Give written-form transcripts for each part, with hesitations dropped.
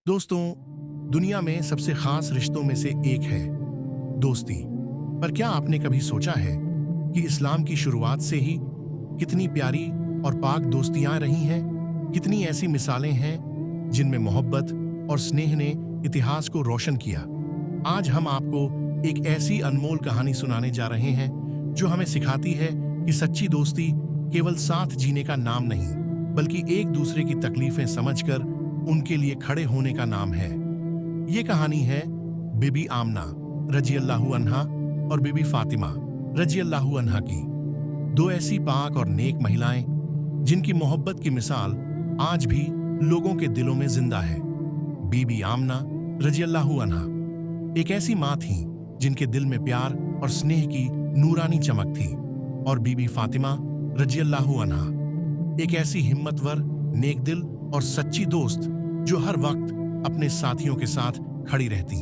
दोस्तों, दुनिया में सबसे खास रिश्तों में से एक है दोस्ती। पर क्या आपने कभी सोचा है कि इस्लाम की शुरुआत से ही कितनी प्यारी और पाक दोस्तियां रही हैं? कितनी ऐसी मिसालें हैं जिनमें मोहब्बत और स्नेह ने इतिहास को रोशन किया। आज हम आपको एक ऐसी अनमोल कहानी सुनाने जा रहे हैं जो हमें सिखाती है कि सच्ची दोस्ती केवल साथ जीने का नाम नहीं, बल्कि एक दूसरे की तकलीफें समझकर उनके लिए खड़े होने का नाम है। ये कहानी है बीबी आमना रजी अल्लाहु अन्हा और बीबी फातिमा रजी अल्लाहु अन्हा की। दो ऐसी पाक और नेक महिलाएं जिनकी मोहब्बत की मिसाल आज भी लोगों के दिलों में जिंदा है। बीबी आमना रजी अल्लाहु अन्हा एक ऐसी माँ थी जिनके दिल में प्यार और स्नेह की नूरानी चमक थी, और बीबी फातिमा रजी अल्लाहु अन्हा एक ऐसी हिम्मतवर, नेक दिल और सच्ची दोस्त जो हर वक्त अपने साथियों के साथ खड़ी रहती।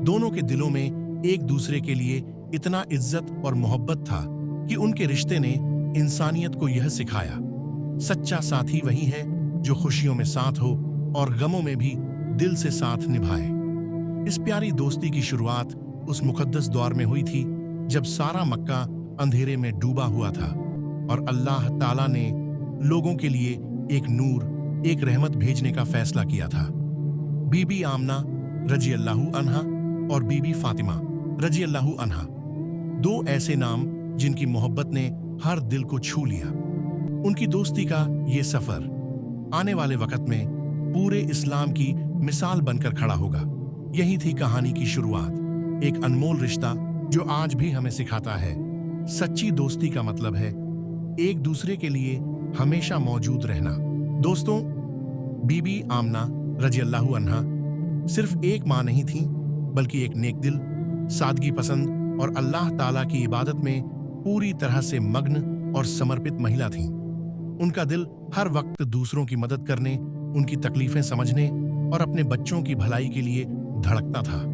दोनों के दिलों में एक दूसरे के लिए इतना इज्जत और मोहब्बत था कि उनके रिश्ते ने इंसानियत को यह सिखाया, सच्चा साथी वही है जो खुशियों में साथ हो और गमों में भी दिल से साथ निभाए। इस प्यारी दोस्ती की शुरुआत उस मुकद्दस दौर में हुई थी जब सारा मक्का अंधेरे में डूबा हुआ था और अल्लाह ताला ने लोगों के लिए एक नूर, एक रहमत भेजने का फैसला किया था। बीबी आमना रजी अल्लाहु अन्हा और बीबी फातिमा रजी अल्लाहु अन्हा, दो ऐसे नाम जिनकी मोहब्बत ने हर दिल को छू लिया। उनकी दोस्ती का ये सफर आने वाले वक्त में पूरे इस्लाम की मिसाल बनकर खड़ा होगा। यही थी कहानी की शुरुआत, एक अनमोल रिश्ता जो आज भी हमें सिखाता है सच्ची दोस्ती का मतलब है एक दूसरे के लिए हमेशा मौजूद रहना। दोस्तों, बीबी आमना रजी अल्लाहु अन्हा सिर्फ एक माँ नहीं थी, बल्कि एक नेक दिल, सादगी पसंद और अल्लाह ताला की इबादत में पूरी तरह से मग्न और समर्पित महिला थी। उनका दिल हर वक्त दूसरों की मदद करने, उनकी तकलीफें समझने और अपने बच्चों की भलाई के लिए धड़कता था।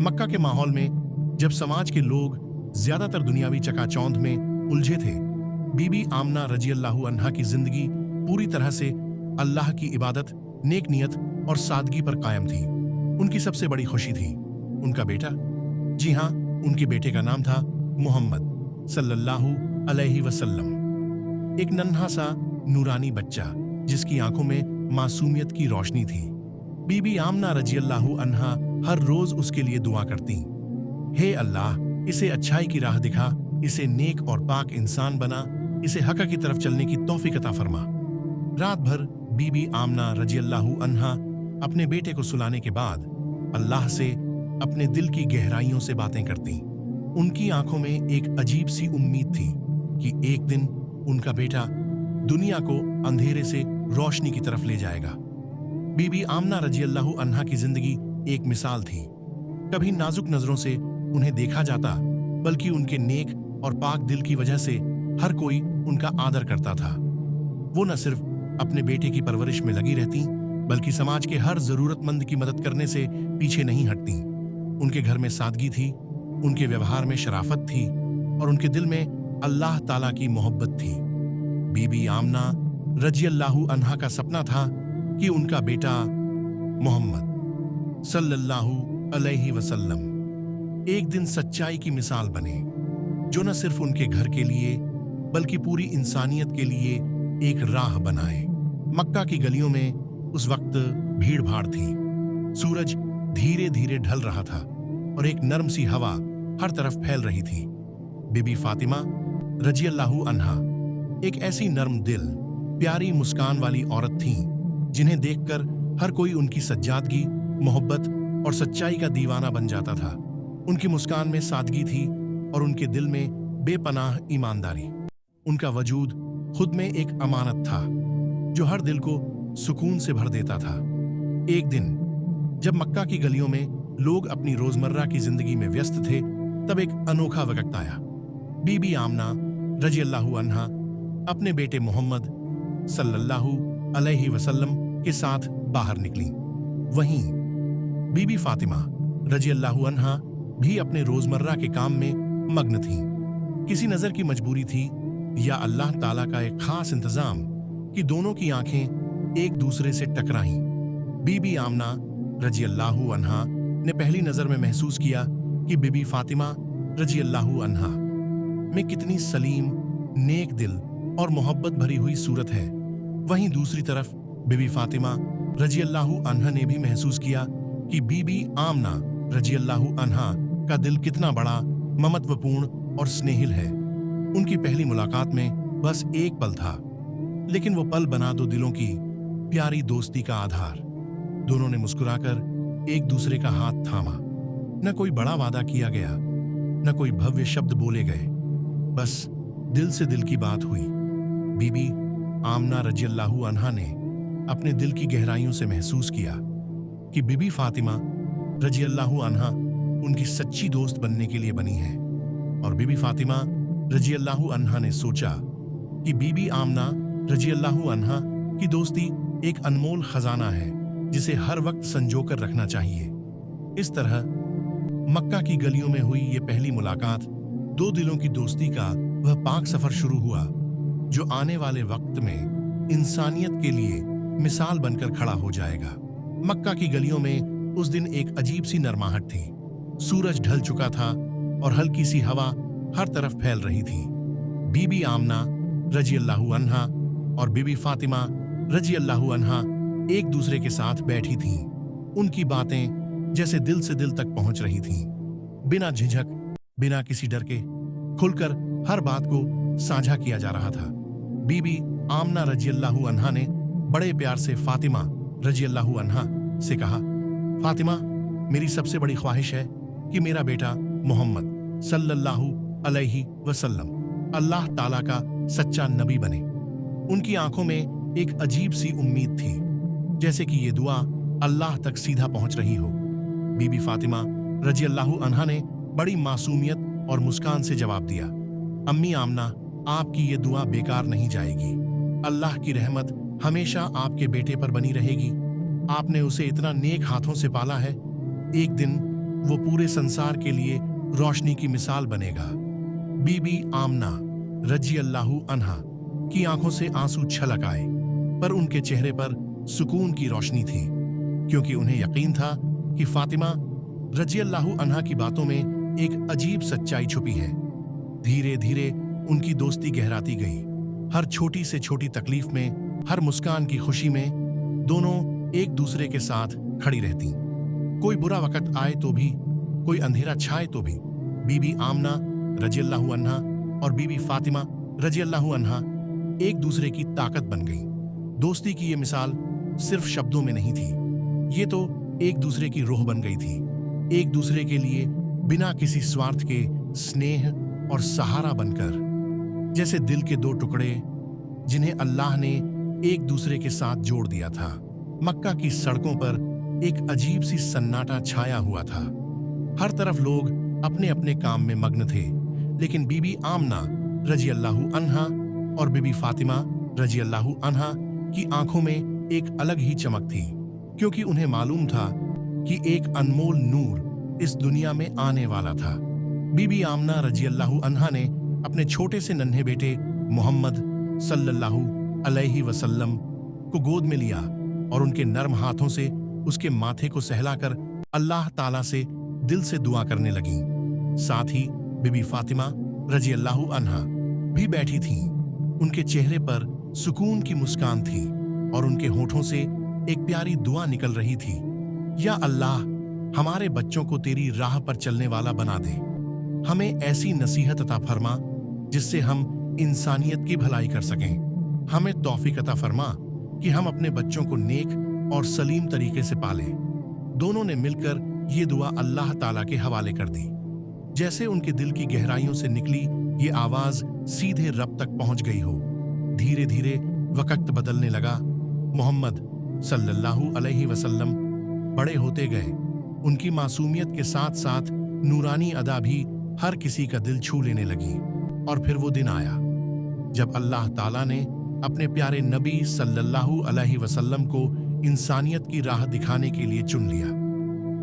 मक्का के माहौल में जब समाज के लोग ज्यादातर दुनियावी चकाचौंध में उलझे थे, बीबी आमना रजी अल्लाहु अन्हा की जिंदगी पूरी तरह से अल्लाह की इबादत, नेक नियत और सादगी पर कायम थी। उनकी सबसे बड़ी खुशी थी उनका बेटा। जी हाँ, उनके बेटे का नाम था मोहम्मद सल्लल्लाहु अलैहि वसल्लम। एक नन्हा सा नूरानी बच्चा जिसकी आंखों में मासूमियत की रोशनी थी। बीबी आमना रजी अल्लाहु अन्हा हर रोज उसके लिए दुआ करती, हे अल्लाह, इसे अच्छाई की राह दिखा, इसे नेक और पाक इंसान बना, इसे हक की तरफ चलने की तौफीक अता फरमा। रात भर बीबी आमना रजी अल्लाहु अन्हा अपने बेटे को सुलाने के बाद अल्लाह से अपने दिल की गहराइयों से बातें करती। उनकी आंखों में एक अजीब सी उम्मीद थी कि एक दिन उनका बेटा दुनिया को अंधेरे से रोशनी की तरफ ले जाएगा। बीबी आमना रजी अल्लाहु अन्हा की जिंदगी एक मिसाल थी। कभी नाजुक नजरों से उन्हें देखा जाता, बल्कि उनके नेक और पाक दिल की वजह से हर कोई उनका आदर करता था। वो न सिर्फ अपने बेटे की परवरिश में लगी रहती, बल्कि समाज के हर जरूरतमंद की मदद करने से पीछे नहीं हटती। उनके घर में सादगी थी, उनके व्यवहार में शराफत थी और उनके दिल में अल्लाह ताला की मोहब्बत थी। बीबी आमना रजी अल्लाहु अन्हा का सपना था कि उनका बेटा मोहम्मद सल्लल्लाहु अलैहि वसल्लम एक दिन सच्चाई की मिसाल बने, जो न सिर्फ उनके घर के लिए बल्कि पूरी इंसानियत के लिए एक राह बनाए। मक्का की गलियों में उस वक्त भीड़ भाड़ थी। सूरज धीरे धीरे ढल रहा था और एक नरम सी हवा हर तरफ फैल रही थी। बीबी फातिमा रजी अल्लाहु अन्हा एक ऐसी नरम दिल, प्यारी मुस्कान वाली औरत थीं जिन्हें देखकर हर कोई उनकी सज्जादगी, मोहब्बत और सच्चाई का दीवाना बन जाता था। उनकी मुस्कान में सादगी थी और उनके दिल में बेपनाह ईमानदारी। उनका वजूद खुद में एक अमानत था जो हर दिल को सुकून से भर देता था। एक दिन जब मक्का की गलियों में लोग अपनी रोजमर्रा की जिंदगी में व्यस्त थे, तब एक अनोखा वक्त आया। बीबी आमना रजी अल्लाहु अन्हा अपने बेटे मोहम्मद सल्लल्लाहु अलैहि वसल्लम के साथ बाहर निकली। वहीं बीबी फातिमा रजी अल्लाहु अन्हा भी अपने रोजमर्रा के काम में मग्न थीं। किसी नजर की मजबूरी थी या अल्लाह ताला का एक खास इंतजाम कि दोनों की आंखें एक दूसरे से टकराईं। बीबी आमना रजी अल्लाहु अन्हा ने पहली नजर में महसूस किया कि बीबी फातिमा रजी अल्लाहु अन्हा में कितनी सलीम, नेक दिल और मोहब्बत भरी हुई सूरत है। वहीं दूसरी तरफ बीबी फातिमा रजी अल्लाहु अन्हा ने भी महसूस किया कि बीबी आमना रजी अल्लाहु अन्हा का दिल कितना बड़ा, ममत्वपूर्ण और स्नेहिल है। उनकी पहली मुलाकात में बस एक पल था, लेकिन वो पल बना दो दिलों की प्यारी दोस्ती का आधार। दोनों ने मुस्कुराकर एक दूसरे का हाथ थामा। न कोई बड़ा वादा किया गया, न कोई भव्य शब्द बोले गए, बस दिल से दिल की बात हुई। बीबी आमना रजी अल्लाहु अन्हा ने अपने दिल की गहराइयों से महसूस किया कि बीबी फातिमा रजी अल्लाहु अन्हा उनकी सच्ची दोस्त बनने के लिए बनी है। और बीबी फातिमा रजी अल्लाहु अन्हा ने सोचा कि बीबी आमना रजी अल्लाहु अन्हा की दोस्ती एक अनमोल खजाना है जिसे हर वक्त संजोकर रखना चाहिए। इस तरह मक्का की गलियों में हुई ये पहली मुलाकात दो दिलों की दोस्ती का वह पाक सफर शुरू हुआ जो आने वाले वक्त में इंसानियत के लिए मिसाल बनकर खड़ा हो जाएगा। मक्का की गलियों में उस दिन एक अजीब सी नरमाहट थी। सूरज ढल चुका था और हल्की सी हवा हर तरफ फैल रही थी। बीबी आमना रजी अल्लाहु अन्हा और बीबी फातिमा रजी अल्लाहु अन्हा एक दूसरे के साथ बैठी थीं। उनकी बातें जैसे दिल से दिल तक पहुंच रही थीं। बिना झिझक, बिना किसी डर के खुलकर हर बात को साझा किया जा रहा था। बीबी आमना रजी अल्लाहु अन्हा ने बड़े प्यार से फातिमा रजी अल्लाहु अन्हा से कहा, फातिमा, मेरी सबसे बड़ी ख्वाहिश है कि मेरा बेटा मोहम्मद सल्लल्लाहु अलैहि वसल्लम अल्लाह ताला का सच्चा नबी बने। उनकी आंखों में एक अजीब सी उम्मीद थी, जैसे कि ये दुआ अल्लाह तक सीधा पहुंच रही हो। बीबी फातिमा रजी अल्लाहु अन्हा ने बड़ी मासूमियत और मुस्कान से जवाब दिया, अम्मी आमना, आपकी ये दुआ बेकार नहीं जाएगी। अल्लाह की रहमत हमेशा आपके बेटे पर बनी रहेगी। आपने उसे इतना नेक हाथों से पाला है, एक दिन वो पूरे संसार के लिए रोशनी की मिसाल बनेगा। बीबी आमना रजी अल्लाहु अन्हा की आंखों से आंसू छलक आए, पर उनके चेहरे पर सुकून की रोशनी थी, क्योंकि उन्हें यकीन था कि फातिमा रजी अल्लाहु अन्हा की बातों में एक अजीब सच्चाई छुपी है। धीरे धीरे उनकी दोस्ती गहराती गई। हर छोटी से छोटी तकलीफ में, हर मुस्कान की खुशी में दोनों एक दूसरे के साथ खड़ी रहती। कोई बुरा वक्त आए तो भी, कोई अंधेरा छाए तो भी, बीबी आमना रजी अल्लाहु अन्हा और बीबी फातिमा रजी अल्लाहु अन्हा एक दूसरे की ताकत बन गई। दोस्ती की ये मिसाल सिर्फ शब्दों में नहीं थी, ये तो एक दूसरे की रूह बन गई थी। एक दूसरे के लिए बिना किसी स्वार्थ के स्नेह और सहारा बनकर, जैसे दिल के दो टुकड़े जिन्हें अल्लाह ने एक दूसरे के साथ जोड़ दिया था। मक्का की सड़कों पर एक अजीब सी सन्नाटा छाया हुआ था। हर तरफ लोग अपने अपने काम में मग्न थे, लेकिन बीबी आमना रजी अल्लाहु अन्हा और बीबी फातिमा रजी अल्लाहु अन्हा की आंखों में एक अलग ही चमक थी, क्योंकि उन्हें मालूम था कि एक अनमोल नूर इस दुनिया में आने वाला था। बीबी आमना रजी अल्लाहु अन्हा ने अपने छोटे से नन्हे बेटे मोहम्मद सल्लल्लाहु अलैहि वसल्लम को गोद में लिया और उनके नर्म हाथों से उसके माथे को सहलाकर अल्लाह ताला से दिल से दुआ करने लगी। साथ ही बीबी फातिमा रजी अल्लाहु अन्हा भी बैठी थीं। उनके चेहरे पर सुकून की मुस्कान थी और उनके होठों से एक प्यारी दुआ निकल रही थी, या अल्लाह हमारे बच्चों को तेरी राह पर चलने वाला बना दे। हमें ऐसी नसीहत अता फरमा जिससे हम इंसानियत की भलाई कर सकें। हमें तौफीक अता फरमा कि हम अपने बच्चों को नेक और सलीम तरीके से पालें। दोनों ने मिलकर ये दुआ अल्लाह ताला के हवाले कर दी। जैसे उनके दिल की गहराइयों से निकली ये आवाज सीधे रब तक पहुंच गई हो। धीरे धीरे वक्त बदलने लगा। मोहम्मद सल्लल्लाहु अलैहि वसल्लम बड़े होते गए। उनकी मासूमियत के साथ साथ नूरानी अदा भी हर किसी का दिल छू लेने लगी। और फिर वो दिन आया जब अल्लाह ताला ने अपने प्यारे नबी सल्लल्लाहु अलैहि वसल्लम को इंसानियत की राह दिखाने के लिए चुन लिया।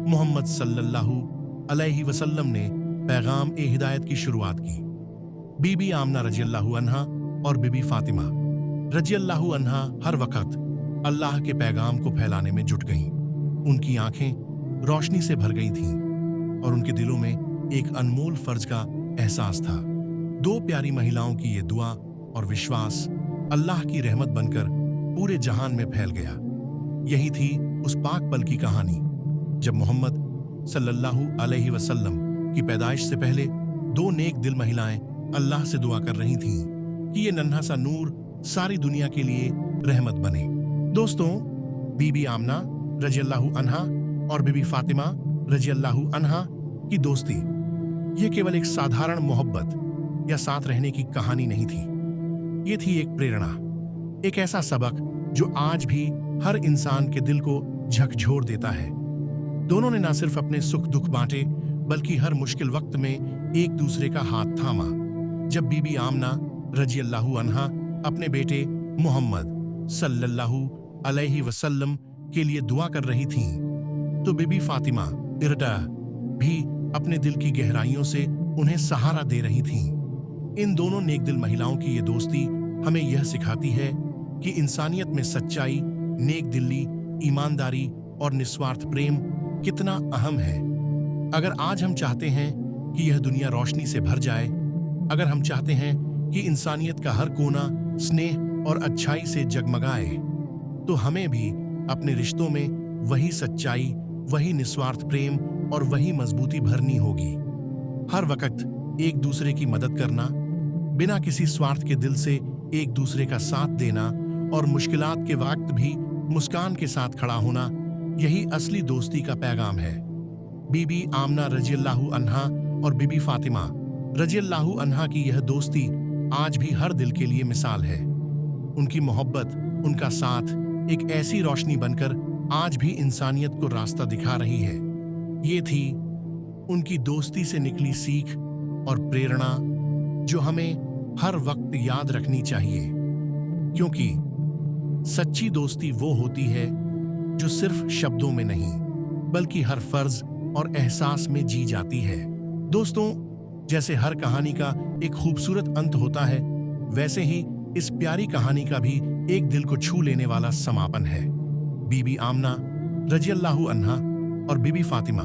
मोहम्मद सल्लल्लाहु अलैहि वसल्लम ने पैगाम ए हिदायत की शुरुआत की। बीबी आमना रजी अल्लाहु अन्हा और बीबी फातिमा रजी अल्लाहु अन्हा हर वक्त अल्लाह के पैगाम को फैलाने में जुट गईं। उनकी आंखें रोशनी से भर गई थीं और उनके दिलों में एक अनमोल फर्ज का एहसास था। दो प्यारी महिलाओं की ये दुआ और विश्वास अल्लाह की रहमत बनकर पूरे जहान में फैल गया। यही थी उस पाक पल की कहानी जब मोहम्मद सल्लल्लाहु अलैहि वसल्लम की पैदाइश से पहले दो नेक दिल महिलाएं अल्लाह से दुआ कर रही थीं कि ये नन्हा सा नूर सारी दुनिया के लिए रहमत बने। दोस्तों, बीबी आमना रज़ियल्लाहु अन्हा और बीबी फातिमा रज़ियल्लाहु अन्हा की दोस्ती ये केवल एक साधारण मोहब्बत या साथ रहने की कहानी नहीं थी। ये थी एक प्रेरणा, एक ऐसा सबक जो आज भी हर इंसान के दिल को झकझोर देता है। दोनों ने न सिर्फ अपने सुख दुख बांटे बल्कि हर मुश्किल वक्त में एक दूसरे का हाथ थामा। जब बीबी आमना रज़ियल्लाहु अन्हा अपने बेटे मोहम्मद सल्लल्लाहु अलैहि वसल्लम के लिए दुआ कर रही थीं, तो बीबी फातिमा इरडा भी अपने दिल की गहराइयों से उन्हें सहारा दे रही थीं। इन दोनों नेक दिल महिलाओं की ये दोस्ती हमें यह सिखाती है कि इंसानियत में सच्चाई, नेक दिली, ईमानदारी और निस्वार्थ प्रेम कितना अहम है। अगर आज हम चाहते हैं कि यह दुनिया रोशनी से भर जाए, अगर हम चाहते हैं कि इंसानियत का हर कोना स्नेह और अच्छाई से जगमगाए, तो हमें भी अपने रिश्तों में वही सच्चाई, वही निस्वार्थ प्रेम और वही मजबूती भरनी होगी। हर वक्त एक दूसरे की मदद करना, बिना किसी स्वार्थ के दिल से एक दूसरे का साथ देना और मुश्किलात के वक्त भी मुस्कान के साथ खड़ा होना, यही असली दोस्ती का पैगाम है। बीबी आमना रज़ियल्लाहु अन्हा और बीबी फातिमा रज़ियल्लाहु अन्हा की यह दोस्ती आज भी हर दिल के लिए मिसाल है। उनकी मोहब्बत, उनका साथ एक ऐसी रोशनी बनकर आज भी इंसानियत को रास्ता दिखा रही है। ये थी उनकी दोस्ती से निकली सीख और प्रेरणा जो हमें हर वक्त याद रखनी चाहिए, क्योंकि सच्ची दोस्ती वो होती है जो सिर्फ शब्दों में नहीं बल्कि हर फर्ज और एहसास में जी जाती है। दोस्तों, जैसे हर कहानी का एक खूबसूरत अंत होता है, वैसे ही इस प्यारी कहानी का भी एक दिल को छू लेने वाला समापन है। बीबी आमना रज़ियल्लाहु अन्हा और बीबी फातिमा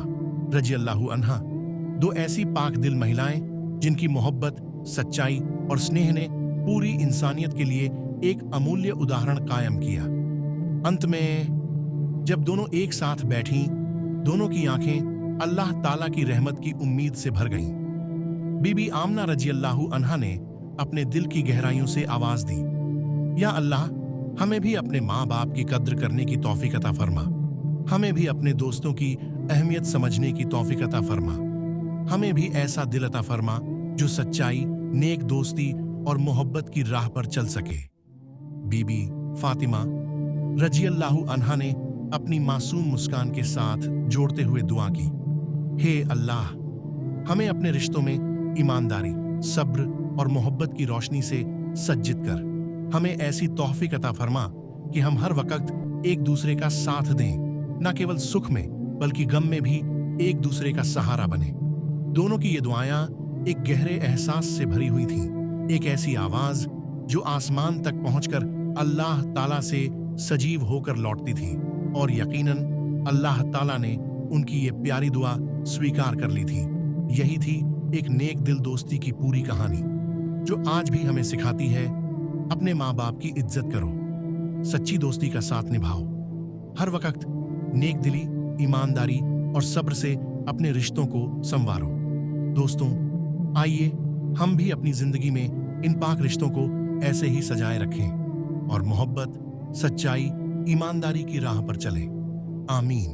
रज़ियल्लाहु अन्हा, दो ऐसी पाक दिल महिलाएं जिनकी मोहब्बत, सच्चाई और स्नेह ने पूरी इंसानियत के लिए एक अमूल्य उदाहरण कायम किया। अंत में जब दोनों एक साथ बैठीं, दोनों की आंखें अल्लाह ताला की रहमत की उम्मीद से भर गईं। बीबी आमना रज़ियल्लाहु अन्हा ने अपने दिल की गहराइयों से आवाज दी, या अल्लाह, हमें भी अपने माँ बाप की कद्र करने की तौफीक अता फरमा, हमें भी अपने दोस्तों की अहमियत समझने की तौफीक अता फरमा, हमें भी ऐसा दिल अता फरमा जो सच्चाई, नेक दोस्ती और मोहब्बत की राह पर चल सके। बीबी फातिमा रज़ियल्लाहु अन्हा ने अपनी मासूम मुस्कान के साथ जोड़ते हुए दुआ की, हे अल्लाह, हमें अपने रिश्तों में ईमानदारी, सब्र और मोहब्बत की रोशनी से सज्जित कर। हमें ऐसी तौफीक अता फरमा कि हम हर वक्त एक दूसरे का साथ दें, न केवल सुख में बल्कि गम में भी एक दूसरे का सहारा बने। दोनों की ये दुआएं एक गहरे एहसास से भरी हुई थीं, एक ऐसी आवाज जो आसमान तक पहुंचकर अल्लाह ताला से सजीव होकर लौटती थी, और यकीनन अल्लाह ताला ने उनकी ये प्यारी दुआ स्वीकार कर ली थी। यही थी एक नेक दिल दोस्ती की पूरी कहानी, जो आज भी हमें सिखाती है, अपने माँ बाप की इज्जत करो, सच्ची दोस्ती का साथ निभाओ, हर वक्त नेक दिली, ईमानदारी और सब्र से अपने रिश्तों को संवारो। दोस्तों, आइए हम भी अपनी जिंदगी में इन पाक रिश्तों को ऐसे ही सजाए रखें और मोहब्बत, सच्चाई, ईमानदारी की राह पर चलें। आमीन।